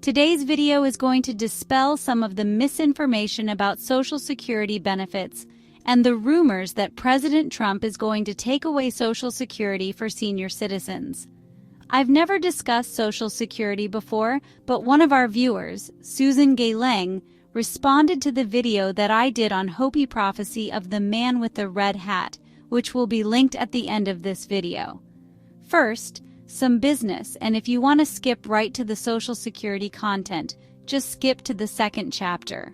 Today's video is going to dispel some of the misinformation about Social Security benefits and the rumors that President Trump is going to take away Social Security for senior citizens. I've never discussed Social Security before, but one of our viewers, Susan Gayleng, responded to the video that I did on Hopi prophecy of the man with the red hat, which will be linked at the end of this video. First, some business, and if you want to skip right to the Social Security content, just skip to the second chapter.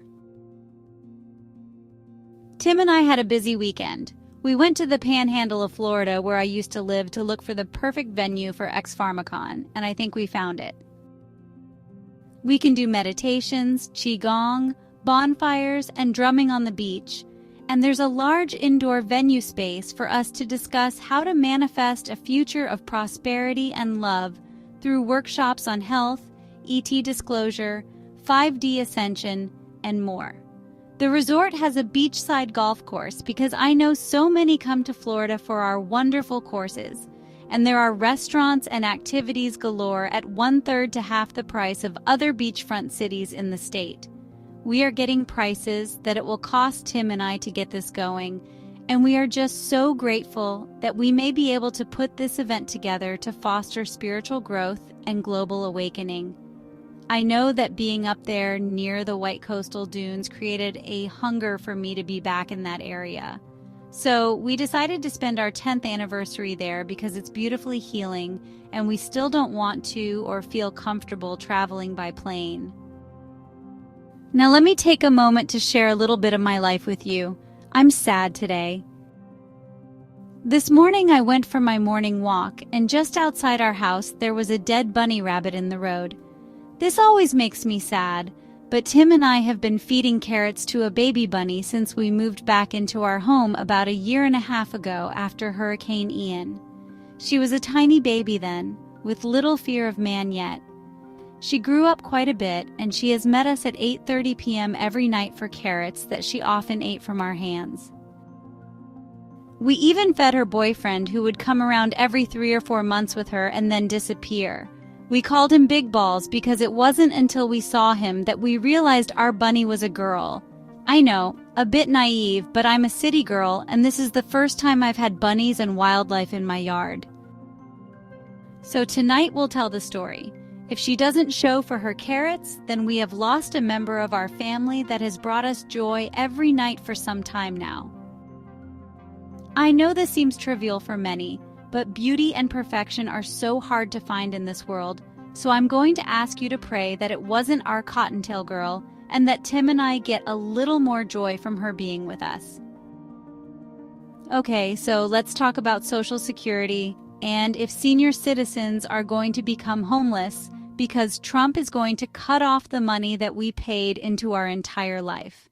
Tim and I had a busy weekend. We went to the panhandle of Florida where I used to live to look for the perfect venue for X-Pharmacon, and I think we found it. We can do meditations, qigong, bonfires, and drumming on the beach, and there's a large indoor venue space for us to discuss how to manifest a future of prosperity and love through workshops on health, ET disclosure, 5D ascension, and more. The resort has a beachside golf course because I know so many come to Florida for our wonderful courses, and there are restaurants and activities galore at 1/3 to half the price of other beachfront cities in the state. We are getting prices that it will cost Tim and I to get this going, and we are just so grateful that we may be able to put this event together to foster spiritual growth and global awakening. I know that being up there near the white coastal dunes created a hunger for me to be back in that area. So we decided to spend our 10th anniversary there because it's beautifully healing, and we still don't want to or feel comfortable traveling by plane. Now let me take a moment to share a little bit of my life with you. I'm sad today. This morning I went for my morning walk, and just outside our house there was a dead bunny rabbit in the road. This always makes me sad, but Tim and I have been feeding carrots to a baby bunny since we moved back into our home about 1.5 years ago after Hurricane Ian. She was a tiny baby then, with little fear of man yet. She grew up quite a bit, and she has met us at 8:30 p.m. every night for carrots that she often ate from our hands. We even fed her boyfriend, who would come around every 3 or 4 months with her and then disappear. We called him Big Balls because it wasn't until we saw him that we realized our bunny was a girl. I know, a bit naive, but I'm a city girl, and this is the first time I've had bunnies and wildlife in my yard. So tonight we'll tell the story. If she doesn't show for her carrots, then we have lost a member of our family that has brought us joy every night for some time now. I know this seems trivial for many, but beauty and perfection are so hard to find in this world, so I'm going to ask you to pray that it wasn't our cottontail girl and that Tim and I get a little more joy from her being with us. Okay, so let's talk about Social Security and if senior citizens are going to become homeless because Trump is going to cut off the money that we paid into our entire life.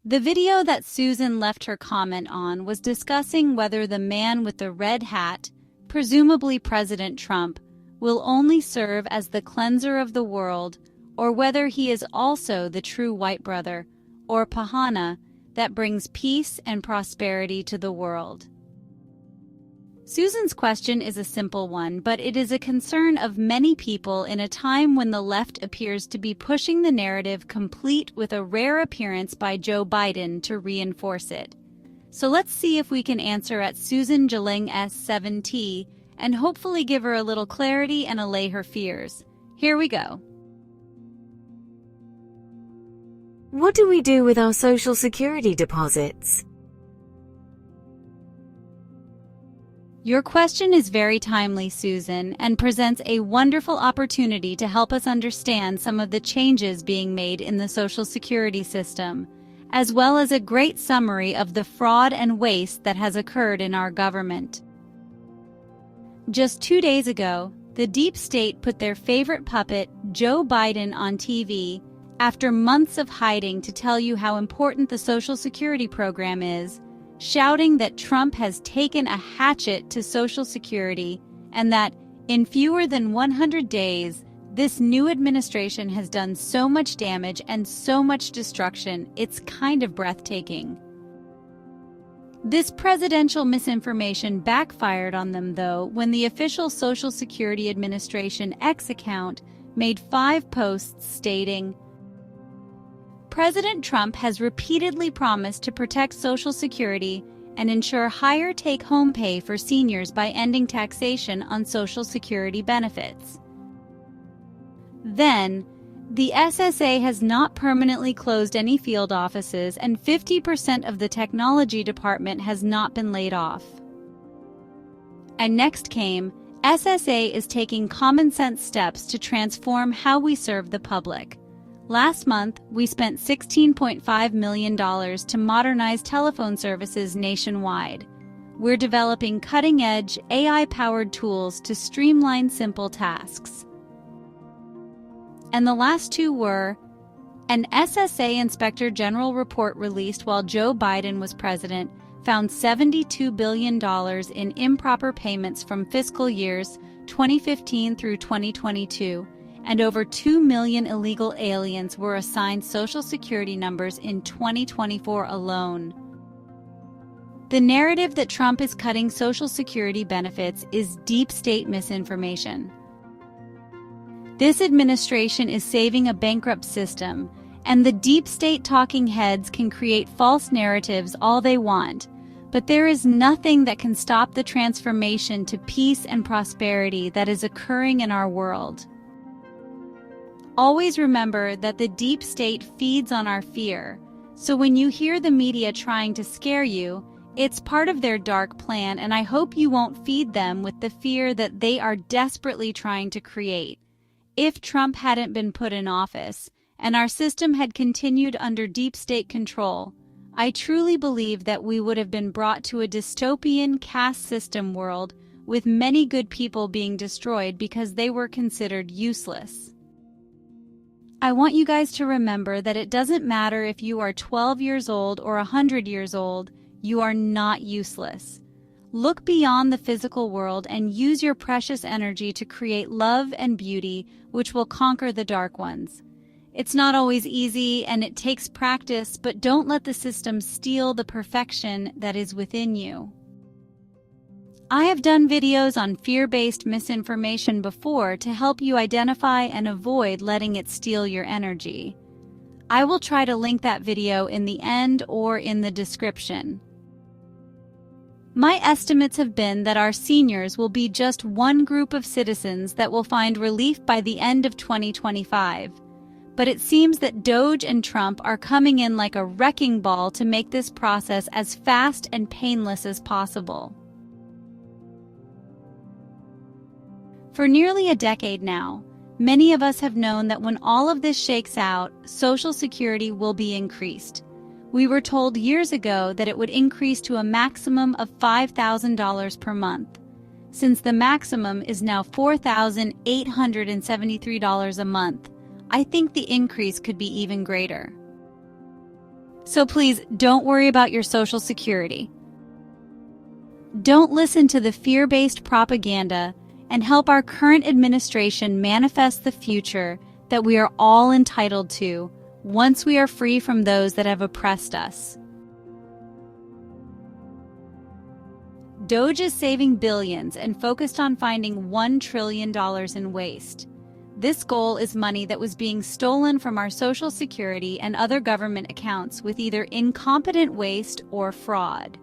The video that Susan left her comment on was discussing whether the man with the red hat, presumably President Trump, will only serve as the cleanser of the world, or whether he is also the true white brother, or Pahana, that brings peace and prosperity to the world. Susan's question is a simple one, but it is a concern of many people in a time when the left appears to be pushing the narrative complete with a rare appearance by Joe Biden to reinforce it. So let's see if we can answer at Susan Gayleng S7T and hopefully give her a little clarity and allay her fears. Here we go. What do we do with our Social Security deposits? Your question is very timely, Susan, and presents a wonderful opportunity to help us understand some of the changes being made in the Social Security system, as well as a great summary of the fraud and waste that has occurred in our government. Just 2 days ago, the deep state put their favorite puppet, Joe Biden, on TV after months of hiding to tell you how important the Social Security program is, shouting that Trump has taken a hatchet to Social Security and that, in fewer than 100 days, this new administration has done so much damage and so much destruction, it's kind of breathtaking. This presidential misinformation backfired on them, though, when the official Social Security Administration X account made 5 posts stating, "President Trump has repeatedly promised to protect Social Security and ensure higher take-home pay for seniors by ending taxation on Social Security benefits." Then, the SSA has not permanently closed any field offices and 50% of the technology department has not been laid off. And next came, SSA is taking common-sense steps to transform how we serve the public. Last month, we spent $16.5 million to modernize telephone services nationwide. We're developing cutting-edge, AI-powered tools to streamline simple tasks. And the last 2 were, an SSA Inspector General report released while Joe Biden was president found $72 billion in improper payments from fiscal years 2015 through 2022, and over 2 million illegal aliens were assigned Social Security numbers in 2024 alone. The narrative that Trump is cutting Social Security benefits is deep state misinformation. This administration is saving a bankrupt system, and the deep state talking heads can create false narratives all they want, but there is nothing that can stop the transformation to peace and prosperity that is occurring in our world. Always remember that the deep state feeds on our fear, so when you hear the media trying to scare you, it's part of their dark plan, and I hope you won't feed them with the fear that they are desperately trying to create. If Trump hadn't been put in office, and our system had continued under deep state control, I truly believe that we would have been brought to a dystopian caste system world with many good people being destroyed because they were considered useless. I want you guys to remember that it doesn't matter if you are 12 years old or 100 years old, you are not useless. Look beyond the physical world and use your precious energy to create love and beauty, which will conquer the dark ones. It's not always easy and it takes practice, but don't let the system steal the perfection that is within you. I have done videos on fear-based misinformation before to help you identify and avoid letting it steal your energy. I will try to link that video in the end or in the description. My estimates have been that our seniors will be just one group of citizens that will find relief by the end of 2025. But it seems that DOGE and Trump are coming in like a wrecking ball to make this process as fast and painless as possible. For nearly a decade now, many of us have known that when all of this shakes out, Social Security will be increased. We were told years ago that it would increase to a maximum of $5,000 per month. Since the maximum is now $4,873 a month, I think the increase could be even greater. So please don't worry about your Social Security. Don't listen to the fear-based propaganda and help our current administration manifest the future that we are all entitled to once we are free from those that have oppressed us. DOGE is saving billions and focused on finding $1 trillion in waste. This goal is money that was being stolen from our Social Security and other government accounts with either incompetent waste or fraud.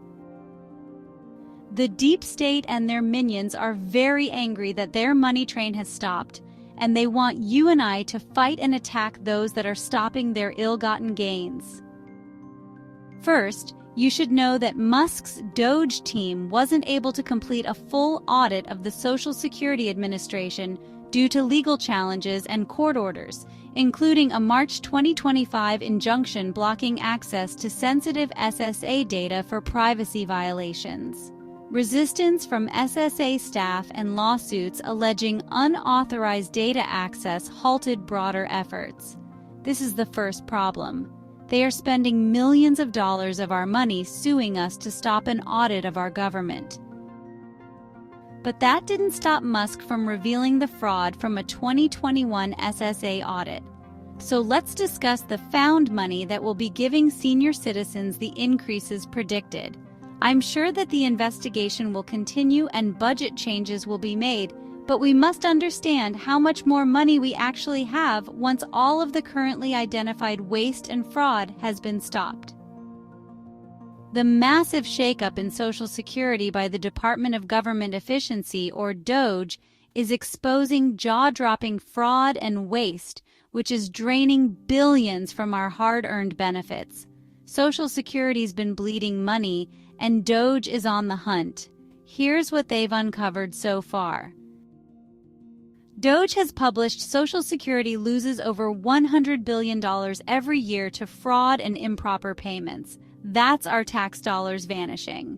The deep state and their minions are very angry that their money train has stopped, and they want you and I to fight and attack those that are stopping their ill-gotten gains. First, you should know that Musk's DOGE team wasn't able to complete a full audit of the Social Security Administration due to legal challenges and court orders, including a March 2025 injunction blocking access to sensitive SSA data for privacy violations. Resistance from SSA staff and lawsuits alleging unauthorized data access halted broader efforts. This is the first problem. They are spending millions of dollars of our money suing us to stop an audit of our government. But that didn't stop Musk from revealing the fraud from a 2021 SSA audit. So let's discuss the found money that will be giving senior citizens the increases predicted. I'm sure that the investigation will continue and budget changes will be made, but we must understand how much more money we actually have once all of the currently identified waste and fraud has been stopped. The massive shakeup in Social Security by the Department of Government Efficiency, or DOGE, is exposing jaw-dropping fraud and waste, which is draining billions from our hard-earned benefits. Social Security's been bleeding money, and DOGE is on the hunt. Here's what they've uncovered so far. DOGE has published Social Security loses over $100 billion every year to fraud and improper payments. That's our tax dollars vanishing.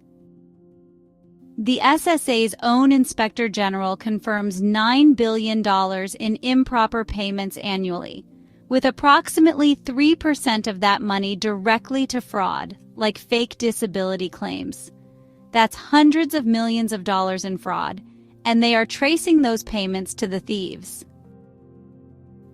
The SSA's own Inspector General confirms $9 billion in improper payments annually, with approximately 3% of that money directly to fraud, like fake disability claims. That's hundreds of millions of dollars in fraud, and they are tracing those payments to the thieves.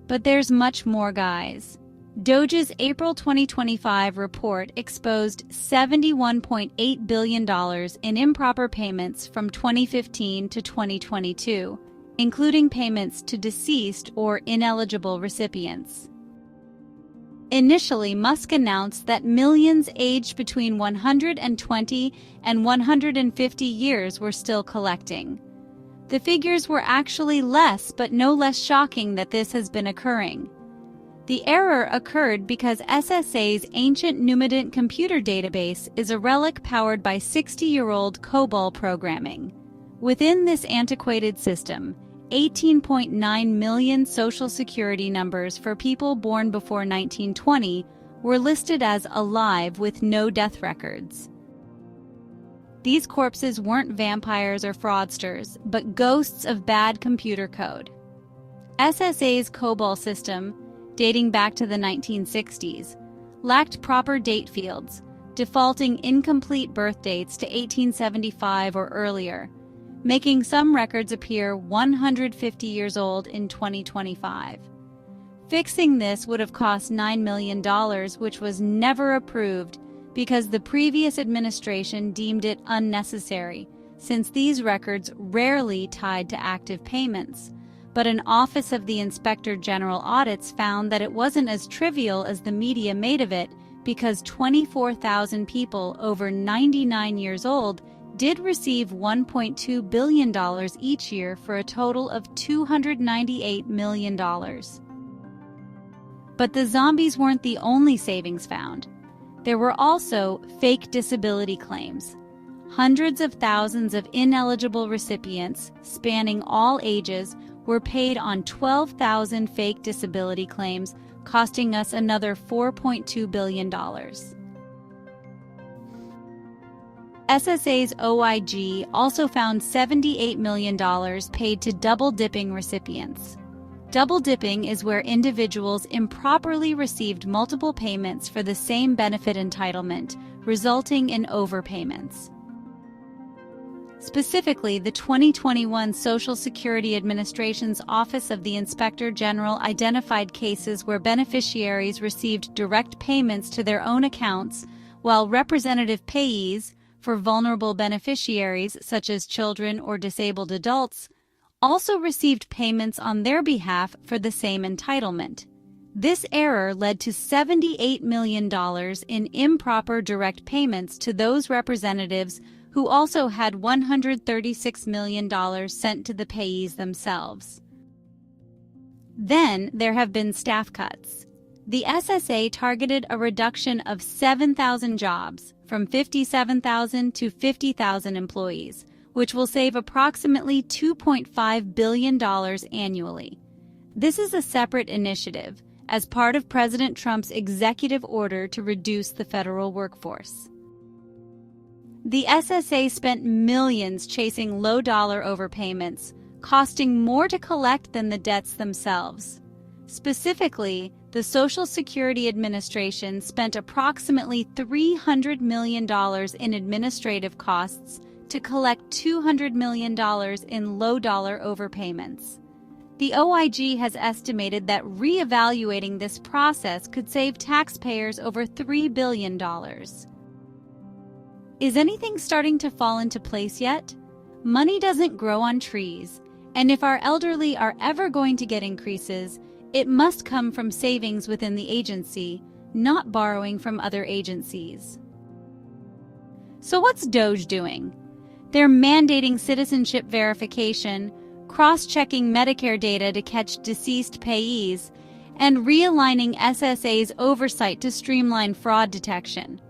But there's much more, guys. DOGE's April 2025 report exposed $71.8 billion in improper payments from 2015 to 2022, including payments to deceased or ineligible recipients. Initially, Musk announced that millions aged between 120 and 150 years were still collecting. The figures were actually less, but no less shocking that this has been occurring. The error occurred because SSA's ancient Numidant computer database is a relic powered by 60-year-old COBOL programming. Within this antiquated system, 18.9 million Social Security numbers for people born before 1920 were listed as alive with no death records. These corpses weren't vampires or fraudsters, but ghosts of bad computer code. SSA's COBOL system, dating back to the 1960s, lacked proper date fields, defaulting incomplete birth dates to 1875 or earlier, making some records appear 150 years old in 2025. Fixing this would have cost $9 million, which was never approved because the previous administration deemed it unnecessary, since these records rarely tied to active payments. But an Office of the Inspector General audits found that it wasn't as trivial as the media made of it, because 24,000 people over 99 years old did receive $1.2 billion each year for a total of $298 million. But the zombies weren't the only savings found. There were also fake disability claims. Hundreds of thousands of ineligible recipients, spanning all ages, were paid on 12,000 fake disability claims, costing us another $4.2 billion. SSA's OIG also found $78 million paid to double-dipping recipients. Double-dipping is where individuals improperly received multiple payments for the same benefit entitlement, resulting in overpayments. Specifically, the 2021 Social Security Administration's Office of the Inspector General identified cases where beneficiaries received direct payments to their own accounts, while representative payees, for vulnerable beneficiaries such as children or disabled adults, also received payments on their behalf for the same entitlement. This error led to $78 million in improper direct payments to those representatives who also had $136 million sent to the payees themselves. Then there have been staff cuts. The SSA targeted a reduction of 7,000 jobs, from 57,000 to 50,000 employees, which will save approximately $2.5 billion annually. This is a separate initiative, as part of President Trump's executive order to reduce the federal workforce. The SSA spent millions chasing low-dollar overpayments, costing more to collect than the debts themselves. Specifically, the Social Security Administration spent approximately $300 million in administrative costs to collect $200 million in low-dollar overpayments. The OIG has estimated that reevaluating this process could save taxpayers over $3 billion. Is anything starting to fall into place yet? Money doesn't grow on trees, And if our elderly are ever going to get increases, it must come from savings within the agency, not borrowing from other agencies. So what's DOGE doing? They're mandating citizenship verification, cross-checking Medicare data to catch deceased payees, and realigning SSA's oversight to streamline fraud detection.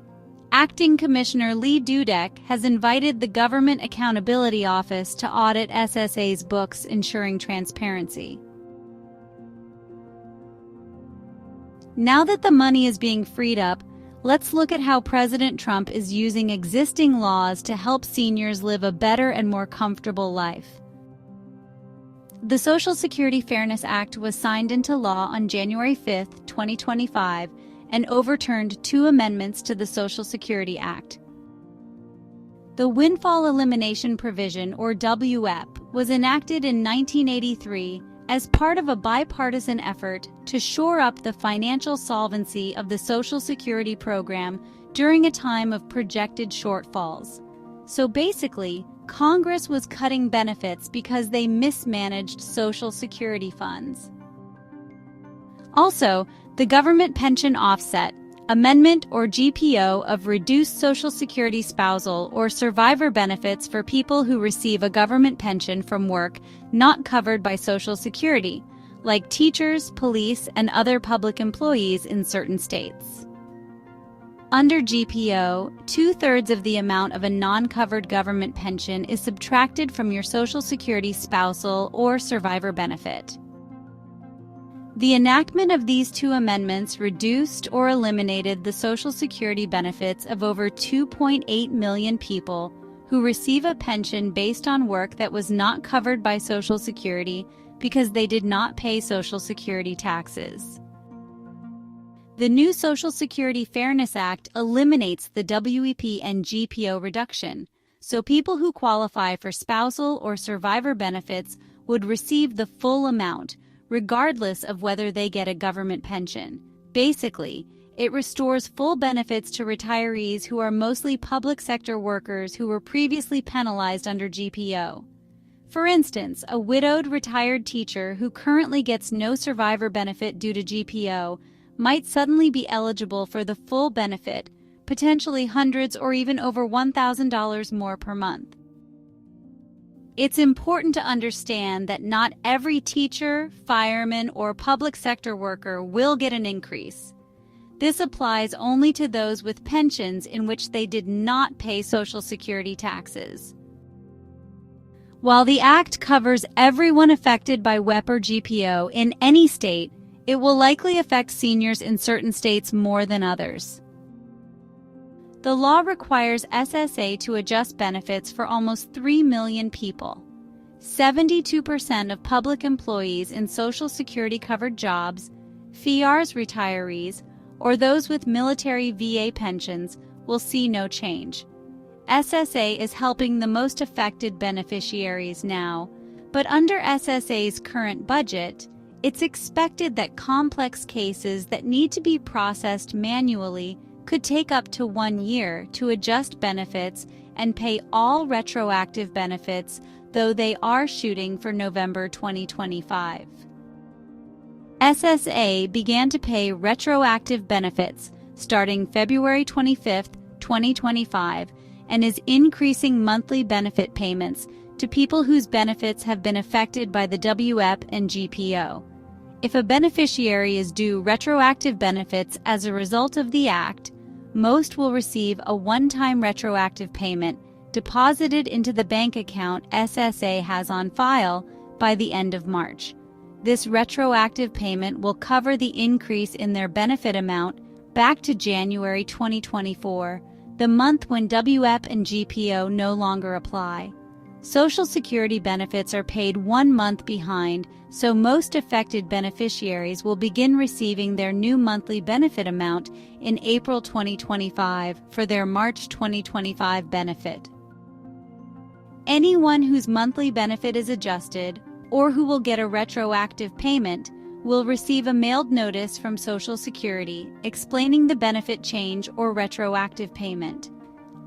Acting Commissioner Lee Dudek has invited the Government Accountability Office to audit SSA's books, ensuring transparency. Now that the money is being freed up, let's look at how President Trump is using existing laws to help seniors live a better and more comfortable life. The Social Security Fairness Act was signed into law on January 5, 2025, and overturned 2 amendments to the Social Security Act. The Windfall Elimination Provision, or WEP, was enacted in 1983 as part of a bipartisan effort to shore up the financial solvency of the Social Security program during a time of projected shortfalls. So basically, Congress was cutting benefits because they mismanaged Social Security funds. Also, the Government Pension Offset Amendment, or GPO, of reduced Social Security spousal or survivor benefits for people who receive a government pension from work not covered by Social Security, like teachers, police, and other public employees in certain states. Under GPO, 2/3 of the amount of a non-covered government pension is subtracted from your Social Security spousal or survivor benefit. The enactment of these 2 amendments reduced or eliminated the Social Security benefits of over 2.8 million people who receive a pension based on work that was not covered by Social Security because they did not pay Social Security taxes. The new Social Security Fairness Act eliminates the WEP and GPO reduction, so people who qualify for spousal or survivor benefits would receive the full amount, regardless of whether they get a government pension. Basically, it restores full benefits to retirees who are mostly public sector workers who were previously penalized under GPO. For instance, a widowed retired teacher who currently gets no survivor benefit due to GPO might suddenly be eligible for the full benefit, potentially hundreds or even over $1,000 more per month. It's important to understand that not every teacher, fireman, or public sector worker will get an increase. This applies only to those with pensions in which they did not pay Social Security taxes. While the Act covers everyone affected by WEP or GPO in any state, it will likely affect seniors in certain states more than others. The law requires SSA to adjust benefits for almost 3 million people. 72% of public employees in Social Security-covered jobs, FIARS retirees, or those with military VA pensions will see no change. SSA is helping the most affected beneficiaries now, but under SSA's current budget, it's expected that complex cases that need to be processed manually could take up to 1 year to adjust benefits and pay all retroactive benefits, though they are shooting for November 2025. SSA began to pay retroactive benefits starting February 25, 2025, and is increasing monthly benefit payments to people whose benefits have been affected by the WEP and GPO. If a beneficiary is due retroactive benefits as a result of the Act, most will receive a one-time retroactive payment deposited into the bank account SSA has on file by the end of March. This retroactive payment will cover the increase in their benefit amount back to January 2024, the month when WEP and GPO no longer apply. Social Security benefits are paid 1 month behind, so most affected beneficiaries will begin receiving their new monthly benefit amount in April 2025 for their March 2025 benefit. Anyone whose monthly benefit is adjusted, or who will get a retroactive payment, will receive a mailed notice from Social Security explaining the benefit change or retroactive payment.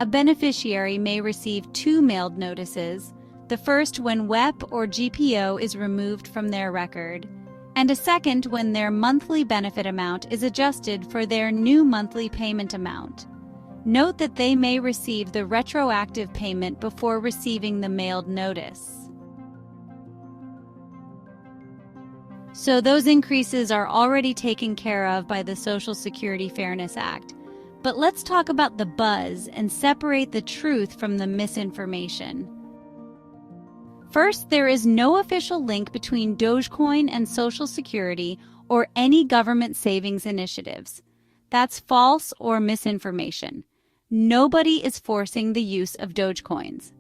A beneficiary may receive 2 mailed notices. The first when WEP or GPO is removed from their record, and a second when their monthly benefit amount is adjusted for their new monthly payment amount. Note that they may receive the retroactive payment before receiving the mailed notice. So those increases are already taken care of by the Social Security Fairness Act. But let's talk about the buzz and separate the truth from the misinformation. First, there is no official link between Dogecoin and Social Security or any government savings initiatives. That's false or misinformation. Nobody is forcing the use of Dogecoins.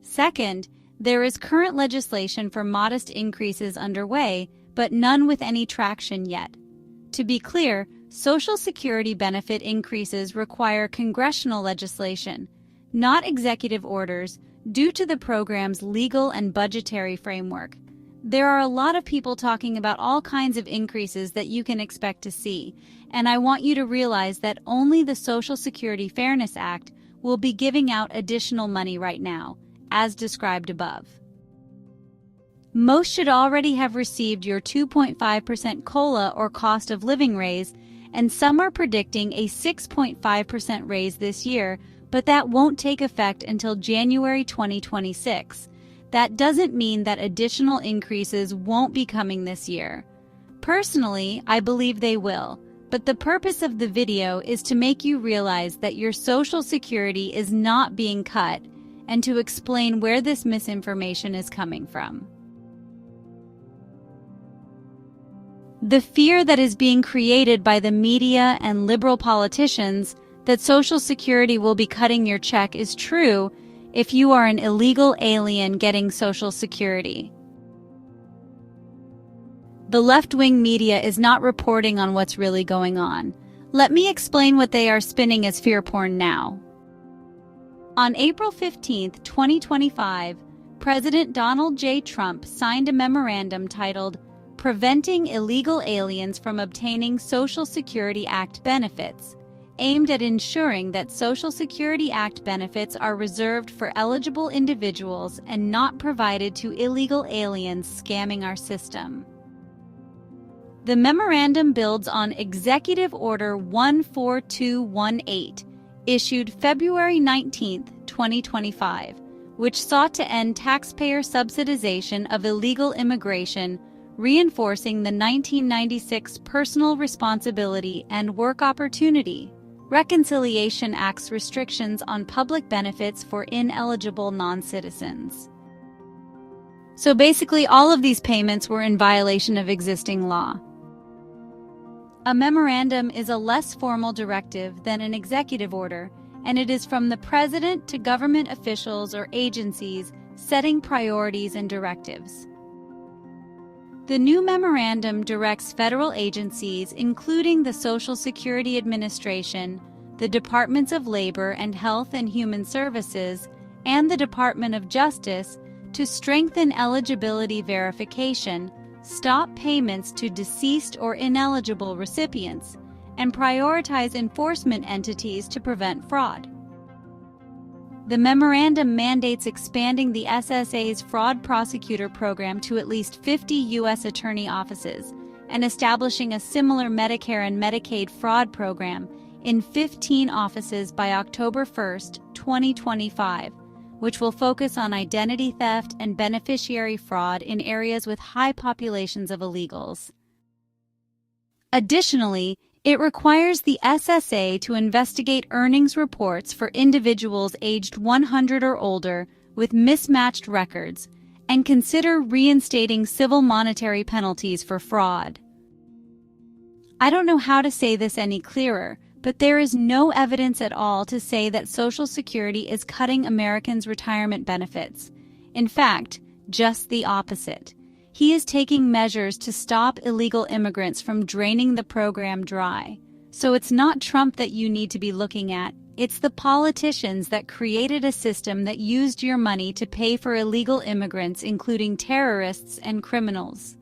Second, there is current legislation for modest increases underway, but none with any traction yet. To be clear, Social Security benefit increases require congressional legislation, not executive orders, due to the program's legal and budgetary framework. There are a lot of people talking about all kinds of increases that you can expect to see, and I want you to realize that only the Social Security Fairness Act will be giving out additional money right now, as described above. Most should already have received your 2.5% COLA or cost of living raise, and some are predicting a 6.5% raise this year, but that won't take effect until January 2026. That doesn't mean that additional increases won't be coming this year. Personally, I believe they will, but the purpose of the video is to make you realize that your Social Security is not being cut and to explain where this misinformation is coming from. The fear that is being created by the media and liberal politicians that Social Security will be cutting your check is true if you are an illegal alien getting Social Security. The left-wing media is not reporting on what's really going on. Let me explain what they are spinning as fear porn now. On April 15, 2025, President Donald J. Trump signed a memorandum titled Preventing Illegal Aliens from Obtaining Social Security Act Benefits, aimed at ensuring that Social Security Act benefits are reserved for eligible individuals and not provided to illegal aliens scamming our system. The memorandum builds on Executive Order 14218, issued February 19, 2025, which sought to end taxpayer subsidization of illegal immigration, reinforcing the 1996 Personal Responsibility and Work Opportunity Reconciliation Act's restrictions on public benefits for ineligible non-citizens. So basically, all of these payments were in violation of existing law. A memorandum is a less formal directive than an executive order, and it is from the president to government officials or agencies setting priorities and directives. The new memorandum directs federal agencies, including the Social Security Administration, the Departments of Labor and Health and Human Services, and the Department of Justice, to strengthen eligibility verification, stop payments to deceased or ineligible recipients, and prioritize enforcement entities to prevent fraud. The memorandum mandates expanding the SSA's fraud prosecutor program to at least 50 U.S. attorney offices and establishing a similar Medicare and Medicaid fraud program in 15 offices by October 1, 2025, which will focus on identity theft and beneficiary fraud in areas with high populations of illegals. Additionally, it requires the SSA to investigate earnings reports for individuals aged 100 or older with mismatched records and consider reinstating civil monetary penalties for fraud. I don't know how to say this any clearer, but there is no evidence at all to say that Social Security is cutting Americans' retirement benefits. In fact, just the opposite. He is taking measures to stop illegal immigrants from draining the program dry. So it's not Trump that you need to be looking at. It's the politicians that created a system that used your money to pay for illegal immigrants, including terrorists and criminals.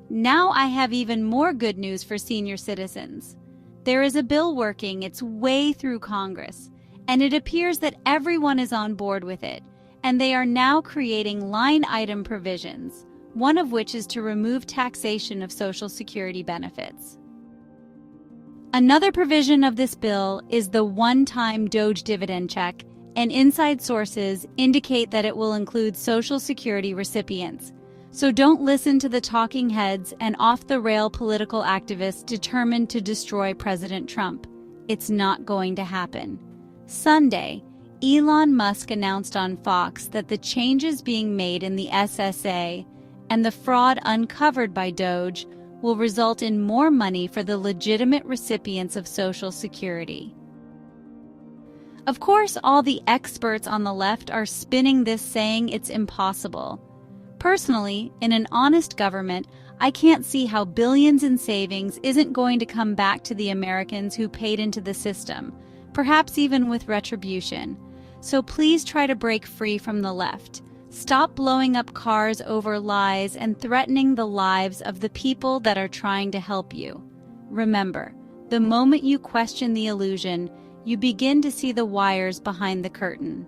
Now I have even more good news for senior citizens. There is a bill working its way through Congress, and it appears that everyone is on board with it, and they are now creating line item provisions, one of which is to remove taxation of Social Security benefits. Another provision of this bill is the one-time DOGE dividend check, and inside sources indicate that it will include Social Security recipients. So don't listen to the talking heads and off-the-rail political activists determined to destroy President Trump. It's not going to happen. Sunday, Elon Musk announced on Fox that the changes being made in the SSA and the fraud uncovered by DOGE will result in more money for the legitimate recipients of Social Security. Of course, all the experts on the left are spinning this, saying it's impossible. Personally, in an honest government, I can't see how billions in savings isn't going to come back to the Americans who paid into the system, perhaps even with retribution. So please try to break free from the left. Stop blowing up cars over lies and threatening the lives of the people that are trying to help you. Remember, the moment you question the illusion, you begin to see the wires behind the curtain.